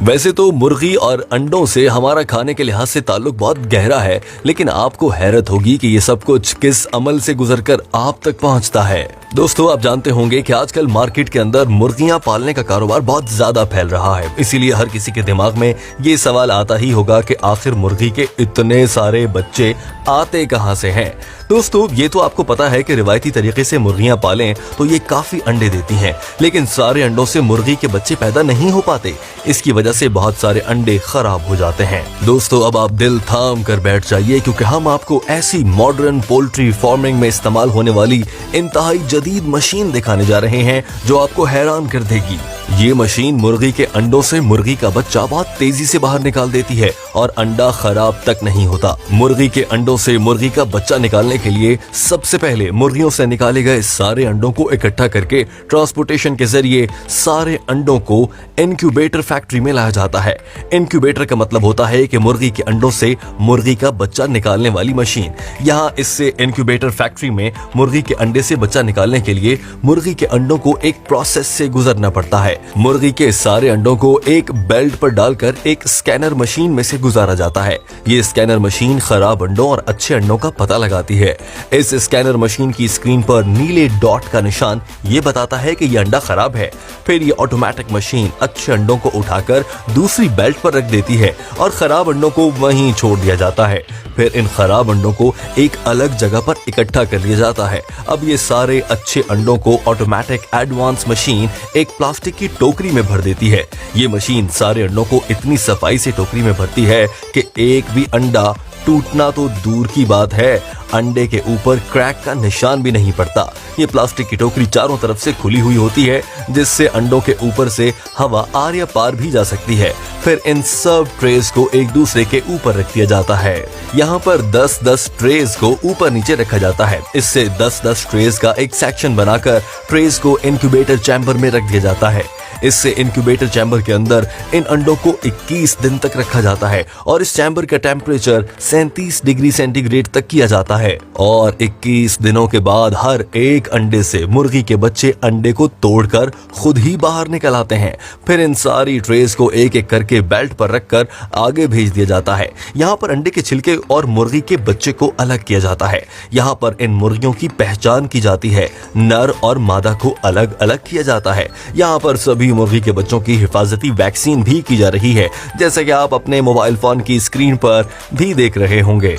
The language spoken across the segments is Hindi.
वैसे तो मुर्गी और अंडों से हमारा खाने के लिहाज से ताल्लुक बहुत गहरा है, लेकिन आपको हैरत होगी कि ये सब कुछ किस अमल से गुजरकर आप तक पहुंचता है। दोस्तों, आप जानते होंगे कि आजकल मार्केट के अंदर मुर्गियां पालने का कारोबार बहुत ज्यादा फैल रहा है। इसीलिए हर किसी के दिमाग में ये सवाल आता ही होगा कि आखिर मुर्गी के इतने सारे बच्चे आते कहां से हैं। दोस्तों, ये तो आपको पता है कि रिवायती तरीके से मुर्गियां पालें तो ये काफी अंडे देती हैं, लेकिन सारे अंडों से मुर्गी के बच्चे पैदा नहीं हो पाते। इसकी वजह से बहुत सारे अंडे खराब हो जाते हैं। दोस्तों, अब आप दिल थाम कर बैठ जाइए, क्योंकि हम आपको ऐसी मॉडर्न पोल्ट्री फार्मिंग में इस्तेमाल होने वाली इंतहाई जदीद मशीन दिखाने जा रहे हैं जो आपको हैरान कर देगी। ये मशीन मुर्गी के अंडों से मुर्गी का बच्चा बहुत तेजी से बाहर निकाल देती है और अंडा खराब तक नहीं होता। मुर्गी के अंडों से मुर्गी का बच्चा निकालने के लिए सबसे पहले मुर्गियों से निकाले गए सारे अंडों को इकट्ठा करके ट्रांसपोर्टेशन के जरिए सारे अंडों को इनक्यूबेटर फैक्ट्री में लाया जाता है। इनक्यूबेटर का मतलब होता है कि मुर्गी के अंडों से मुर्गी का बच्चा निकालने वाली मशीन। यहाँ इससे इनक्यूबेटर फैक्ट्री में मुर्गी के अंडे से बच्चा निकालने के लिए मुर्गी के अंडों को एक प्रोसेस से गुजरना पड़ता है। मुर्गी के सारे अंडों को एक बेल्ट पर डालकर एक स्कैनर मशीन में से गुजारा जाता है। ये स्कैनर मशीन खराब अंडों और अच्छे अंडों का पता लगाती है। इस स्कैनर मशीन की स्क्रीन पर नीले डॉट का निशान ये बताता है कि ये अंडा खराब है। फिर ये ऑटोमेटिक मशीन अच्छे अंडों को उठाकर दूसरी बेल्ट पर रख देती है और खराब अंडों को वहीं छोड़ दिया जाता है। फिर इन खराब अंडों को एक अलग जगह पर इकट्ठा कर लिया जाता है। अब ये सारे अच्छे अंडों को ऑटोमेटिक एडवांस मशीन एक प्लास्टिक की टोकरी में भर देती है। ये मशीन सारे अंडों को इतनी सफाई से टोकरी में भरती है कि एक भी अंडा टूटना तो दूर की बात है, अंडे के ऊपर क्रैक का निशान भी नहीं पड़ता। ये प्लास्टिक की टोकरी चारों तरफ से खुली हुई होती है, जिससे अंडों के ऊपर से हवा आर या पार भी जा सकती है। फिर इन सब ट्रेस को एक दूसरे के ऊपर रख दिया जाता है। यहाँ पर 10-10 ट्रेस को ऊपर नीचे रखा जाता है। इससे 10-10 ट्रेस का एक सेक्शन बनाकर ट्रेस को इंक्यूबेटर चैम्बर में रख दिया जाता है। इससे इंक्यूबेटर चैम्बर के अंदर इन अंडों को 21 दिन तक रखा जाता है और इस चैम्बर का टेम्परेचर 37 डिग्री सेंटीग्रेड तक किया जाता है। और 21 दिनों के बाद हर एक अंडे से मुर्गी के बच्चे अंडे को तोड़कर खुद ही बाहर निकल आते हैं। फिर इन सारी ट्रेस को एक एक करके बेल्ट पर रखकर आगे भेज दिया जाता है। यहाँ पर अंडे के छिलके और मुर्गी के बच्चे को अलग किया जाता है। यहाँ पर इन मुर्गियों की पहचान की जाती है। नर और मादा को अलग अलग किया जाता है। यहाँ पर सभी मुर्गी के बच्चों की हिफाजती वैक्सीन भी की जा रही है, जैसे कि आप अपने मोबाइल फोन की स्क्रीन पर भी देख रहे होंगे।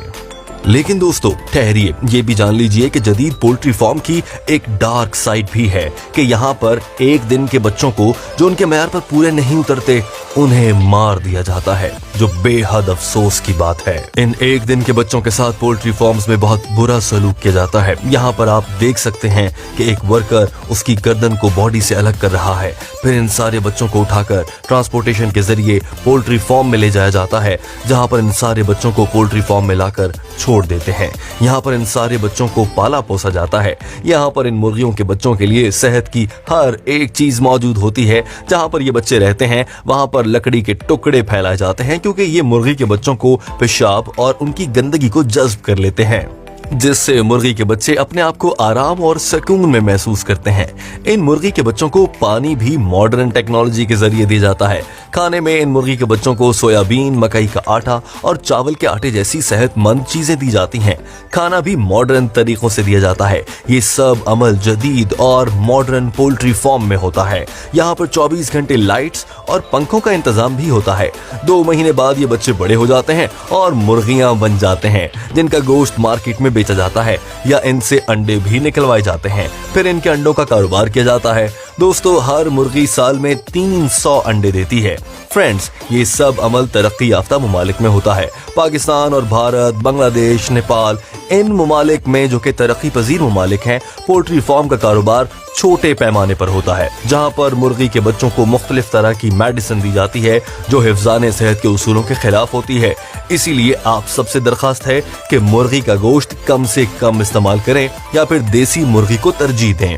लेकिन दोस्तों, ठहरिए, ये भी जान लीजिए कि जदीद पोल्ट्री फार्म की एक डार्क साइड भी है कि यहाँ पर एक दिन के बच्चों को जो उनके मैयार पर पूरे नहीं उतरते उन्हें मार दिया जाता है, जो बेहद अफसोस की बात है। इन एक दिन के बच्चों के साथ पोल्ट्री फार्म्स में बहुत बुरा सलूक किया जाता है। यहाँ पर आप देख सकते हैं कि एक वर्कर उसकी गर्दन को बॉडी से अलग कर रहा है। फिर इन सारे बच्चों को उठाकर ट्रांसपोर्टेशन के जरिए पोल्ट्री फार्म में ले जाया जाता है, जहाँ पर इन सारे बच्चों को पोल्ट्री फार्म में लाकर छोड़ देते हैं। यहाँ पर इन सारे बच्चों को पाला पोसा जाता है। यहाँ पर इन मुर्गियों के बच्चों के लिए सेहत की हर एक चीज मौजूद होती है। जहाँ पर ये बच्चे रहते हैं वहाँ पर लकड़ी के टुकड़े फैलाए जाते हैं, क्योंकि ये मुर्गी के बच्चों को पेशाब और उनकी गंदगी को जज्ब कर लेते हैं, जिससे मुर्गी के बच्चे अपने आप को आराम और सुकून में महसूस करते हैं। इन मुर्गी के बच्चों को पानी भी मॉडर्न टेक्नोलॉजी के जरिए दिया जाता है। खाने में इन मुर्गी के बच्चों को सोयाबीन, मकई का आटा और चावल के आटे जैसी सेहतमंद चीजें दी जाती हैं। खाना भी मॉडर्न तरीकों से दिया जाता है। ये सब अमल जदीद और मॉडर्न पोल्ट्री फार्म में होता है। यहाँ पर 24 घंटे लाइट्स और पंखों का इंतजाम भी होता है। 2 महीने बाद ये बच्चे बड़े हो जाते हैं और मुर्गियां बन जाते हैं, जिनका गोश्त मार्केट में बेचा जाता है या इनसे अंडे भी निकलवाए जाते हैं। फिर इनके अंडों का कारोबार किया जाता है। दोस्तों, हर मुर्गी साल में 300 अंडे देती है। फ्रेंड्स, ये सब अमल तरक्की याफ्ता ममालिक में होता है। पाकिस्तान और भारत, बांग्लादेश, नेपाल, इन ममालिक में जो कि तरक्की पजीर ममालिक हैं, पोल्ट्री फार्म का कारोबार छोटे पैमाने पर होता है, जहां पर मुर्गी के बच्चों को मुख्तलिफ तरह की मेडिसिन दी जाती है जो हिफ्ज़ाने सेहत के उसूलों के खिलाफ होती है। इसीलिए आप सबसे दरखास्त है कि मुर्गी का गोश्त कम से कम इस्तेमाल करें या फिर देसी मुर्गी को तरजीह दें।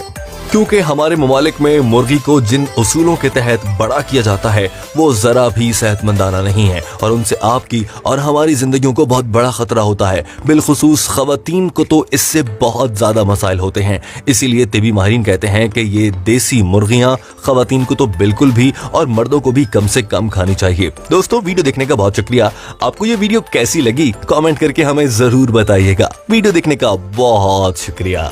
क्योंकि हमारे ममालिक में मुर्गी को जिन उसूलों के तहत बड़ा किया जाता है वो जरा भी सेहतमंदाना नहीं है और उनसे आपकी और हमारी जिंदगियों को बहुत बड़ा खतरा होता है। बिलखुसूस खवातीन को तो इससे बहुत ज्यादा मसाइल होते हैं। इसीलिए तिबी माहिरीन कहते हैं कि ये देसी मुर्गियां खवातीन को तो बिल्कुल भी और मर्दों को भी कम से कम खानी चाहिए। दोस्तों वीडियो देखने का बहुत शुक्रिया। आपको ये वीडियो कैसी लगी कमेंट करके हमें जरूर बताइएगा। वीडियो देखने का बहुत शुक्रिया।